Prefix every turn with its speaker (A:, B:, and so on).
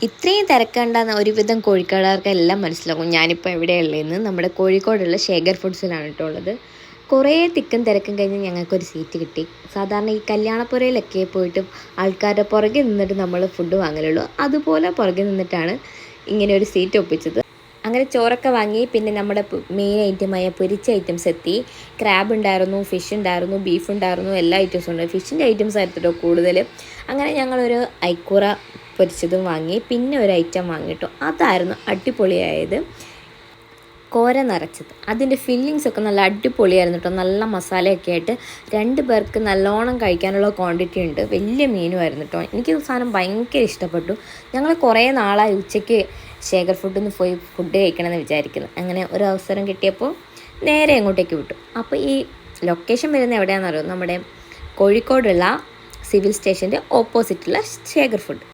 A: ഇത്രയും തിരക്കണ്ടെന്ന് ഒരുവിധം കോഴിക്കോടുകാർക്കെല്ലാം മനസ്സിലാകും ഞാനിപ്പോൾ എവിടെയുള്ളതെന്ന്. നമ്മുടെ കോഴിക്കോടുള്ള ശേഖർ ഫുഡ്സിലാണ് കേട്ടോ ഉള്ളത്. കുറേ തിക്കും തിരക്കും കഴിഞ്ഞ് ഞങ്ങൾക്കൊരു സീറ്റ് കിട്ടി. സാധാരണ ഈ കല്യാണപ്പുരയിലൊക്കെ പോയിട്ട് ആൾക്കാരുടെ പുറകെ നിന്നിട്ട് നമ്മൾ ഫുഡ് വാങ്ങലുള്ളൂ. അതുപോലെ പുറകെ നിന്നിട്ടാണ് ഇങ്ങനെ ഒരു സീറ്റ് ഒപ്പിച്ചത്. അങ്ങനെ ചോറൊക്കെ വാങ്ങി. പിന്നെ നമ്മുടെ മെയിൻ ഐറ്റമായ പൊരിച്ച ഐറ്റംസ് എത്തി. ക്രാബ് ഉണ്ടായിരുന്നു, ഫിഷ് ഉണ്ടായിരുന്നു, ബീഫ് ഉണ്ടായിരുന്നു, എല്ലാ ഐറ്റംസും ഉണ്ട്. ഫിഷിൻ്റെ ഐറ്റംസ് ആയിരുന്നു കൂടുതൽ. അങ്ങനെ ഞങ്ങളൊരു ഐക്കൂറ പൊരിച്ചതും വാങ്ങി. പിന്നെ ഒരു ഐറ്റം വാങ്ങിയിട്ടു. അതായിരുന്നു അടിപൊളിയായത്, കോര നിറച്ചത്. അതിൻ്റെ ഫില്ലിങ്സൊക്കെ നല്ല അടിപൊളിയായിരുന്നു കേട്ടോ. നല്ല മസാലയൊക്കെ ആയിട്ട് 2 പേർക്ക് നല്ലോണം കഴിക്കാനുള്ള ക്വാണ്ടിറ്റി ഉണ്ട്. വലിയ മീനുമായിരുന്നു കേട്ടോ. എനിക്ക് സാധനം ഭയങ്കര ഇഷ്ടപ്പെട്ടു. ഞങ്ങൾ കുറേ നാളായി ഉച്ചയ്ക്ക് ശേഖർ ഫുഡിൽ നിന്ന് പോയി ഫുഡ് കഴിക്കണമെന്ന് വിചാരിക്കുന്നു. അങ്ങനെ ഒരു അവസരം കിട്ടിയപ്പോൾ നേരെ അങ്ങോട്ടേക്ക് വിട്ടു. അപ്പോൾ ഈ ലൊക്കേഷൻ വരുന്നത് എവിടെയാണെന്ന് അറിയുമോ? നമ്മുടെ കോഴിക്കോടുള്ള സിവിൽ സ്റ്റേഷൻ്റെ ഓപ്പോസിറ്റുള്ള ശേഖർ ഫുഡ്.